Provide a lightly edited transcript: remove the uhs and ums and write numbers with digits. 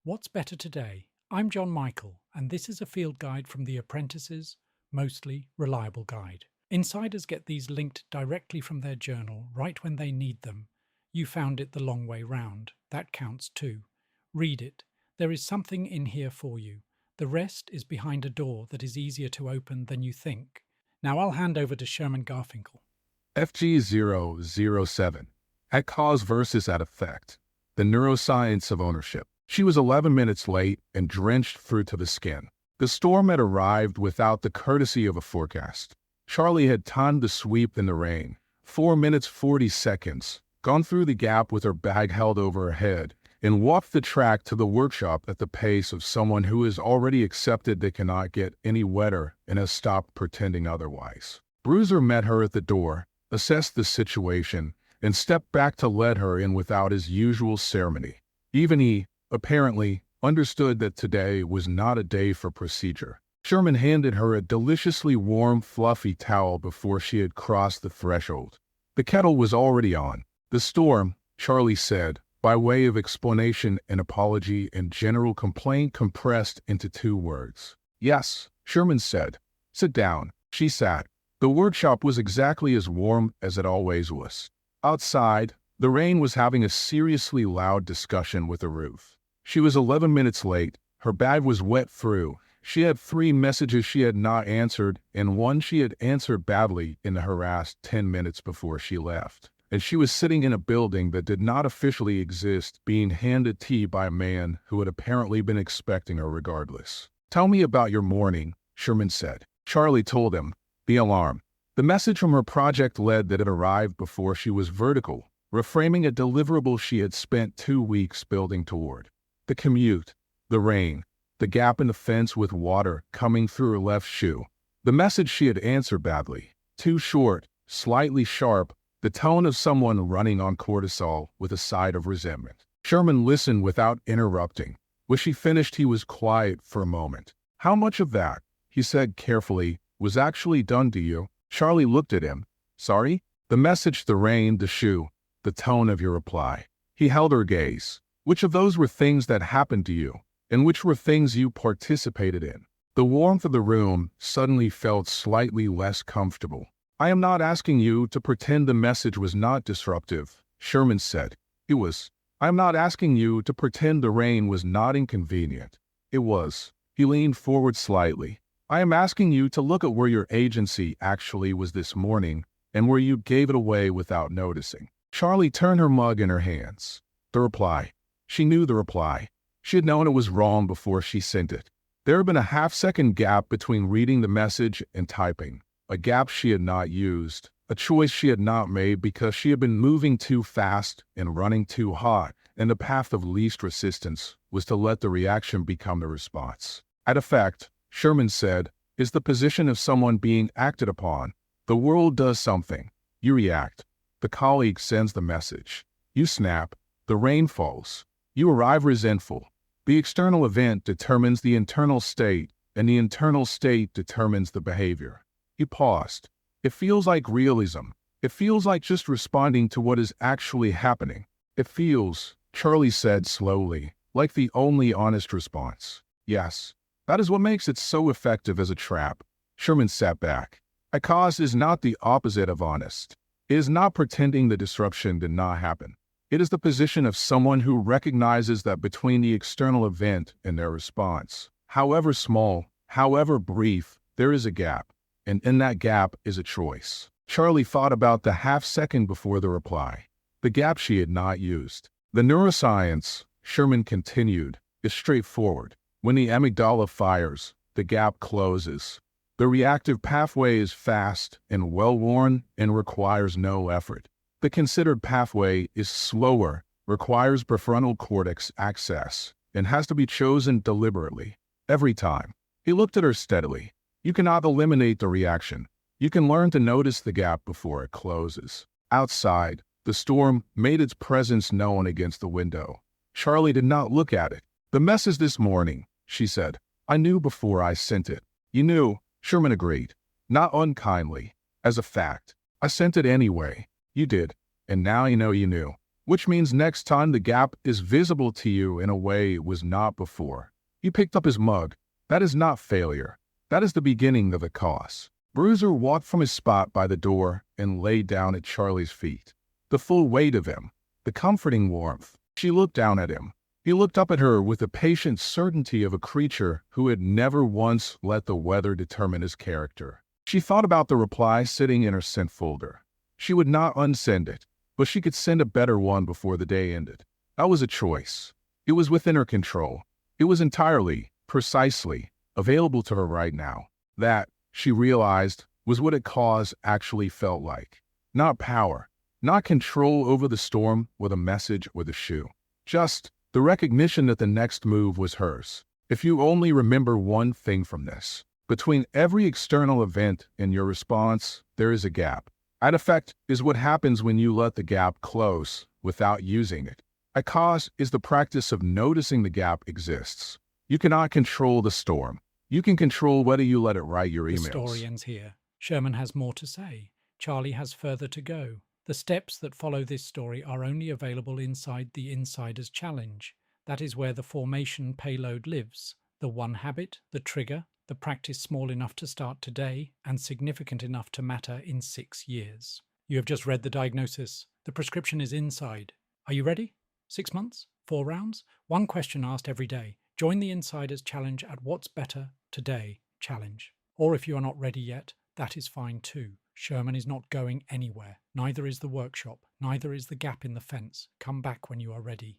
What's better today? I'm John Michael, and this is a field guide from the Apprentices, mostly reliable guide. Insiders get these linked directly from their journal right when they need them. You found it the long way round. That counts too. Read it. There is something in here for you. The rest is behind a door that is easier to open than you think. Now I'll hand over to Sherman Garfinkel. FG007. At cause versus at effect. The neuroscience of ownership. She was 11 minutes late and drenched through to the skin. The storm had arrived without the courtesy of a forecast. Charlie had timed the sweep in the rain. 4 minutes 40 seconds, gone through the gap with her bag held over her head, and walked the track to the workshop at the pace of someone who has already accepted they cannot get any wetter and has stopped pretending otherwise. Bruiser met her at the door, assessed the situation, and stepped back to let her in without his usual ceremony. Even he, apparently, understood that today was not a day for procedure. Sherman handed her a deliciously warm, fluffy towel before she had crossed the threshold. The kettle was already on. The storm, Charlie said, by way of explanation and apology and general complaint compressed into 2 words. Yes, Sherman said. Sit down. She sat. The workshop was exactly as warm as it always was. Outside, the rain was having a seriously loud discussion with the roof. She was 11 minutes late. Her bag was wet through. She had 3 messages she had not answered, and one she had answered badly in the harassed 10 minutes before she left. And she was sitting in a building that did not officially exist, being handed tea by a man who had apparently been expecting her regardless. Tell me about your morning, Sherman said. Charlie told him. The alarm. The message from her project led that had arrived before she was vertical, reframing a deliverable she had spent 2 weeks building toward. The commute, the rain, the gap in the fence with water coming through her left shoe. The message she had answered badly. Too short, slightly sharp, the tone of someone running on cortisol with a side of resentment. Sherman listened without interrupting. When she finished, he was quiet for a moment. How much of that, he said carefully, was actually done to you? Charlie looked at him. Sorry? The message, the rain, the shoe, the tone of your reply. He held her gaze. Which of those were things that happened to you, and which were things you participated in? The warmth of the room suddenly felt slightly less comfortable. I am not asking you to pretend the message was not disruptive, Sherman said. It was. I am not asking you to pretend the rain was not inconvenient. It was. He leaned forward slightly. I am asking you to look at where your agency actually was this morning and where you gave it away without noticing. Charlie turned her mug in her hands. The reply. She knew the reply. She had known it was wrong before she sent it. There had been a half-second gap between reading the message and typing, a gap she had not used, a choice she had not made because she had been moving too fast and running too hot, and the path of least resistance was to let the reaction become the response. At effect, Sherman said, is the position of someone being acted upon. The world does something. You react. The colleague sends the message. You snap. The rain falls. You arrive resentful. The external event determines the internal state, and the internal state determines the behavior. He paused. It feels like realism. It feels like just responding to what is actually happening. It feels, Charlie said slowly, like the only honest response. Yes. That is what makes it so effective as a trap. Sherman sat back. A cause is not the opposite of honest. It is not pretending the disruption did not happen. It is the position of someone who recognizes that between the external event and their response, however small, however brief, there is a gap, and in that gap is a choice. Charlie thought about the half-second before the reply, the gap she had not used. The neuroscience, Sherman continued, is straightforward. When the amygdala fires, the gap closes. The reactive pathway is fast and well-worn and requires no effort. The considered pathway is slower, requires prefrontal cortex access, and has to be chosen deliberately, every time. He looked at her steadily. You cannot eliminate the reaction. You can learn to notice the gap before it closes. Outside, the storm made its presence known against the window. Charlie did not look at it. The message this morning, she said. I knew before I sent it. You knew, Sherman agreed. Not unkindly. As a fact. I sent it anyway. You did, and now you know you knew. which means next time the gap is visible to you in a way it was not before. You picked up his mug. That is not failure. That is the beginning of the cause. Bruiser walked from his spot by the door and lay down at Charlie's feet. The full weight of him, the comforting warmth. She looked down at him. He looked up at her with the patient certainty of a creature who had never once let the weather determine his character. She thought about the reply sitting in her sent folder. She would not unsend it, but she could send a better one before the day ended. That was a choice. It was within her control. It was entirely, precisely, available to her right now. That, she realized, was what a cause actually felt like. Not power, not control over the storm or the message or the shoe. Just the recognition that the next move was hers. If you only remember one thing from this, between every external event and your response, there is a gap. That effect is what happens when you let the gap close without using it. A cause is the practice of noticing the gap exists. You cannot control the storm. You can control whether you let it write your emails. The story ends here. Sherman has more to say. Charlie has further to go. The steps that follow this story are only available inside the Insider's Challenge. That is where the formation payload lives. The one habit, the trigger, the practice small enough to start today and significant enough to matter in 6 years. You have just read the diagnosis. The prescription is inside. Are you ready? 6 months? 4 rounds? One question asked every day. Join the Insider's Challenge at What's Better Today Challenge. Or if you are not ready yet, that is fine too. Sherman is not going anywhere. Neither is the workshop. Neither is the gap in the fence. Come back when you are ready.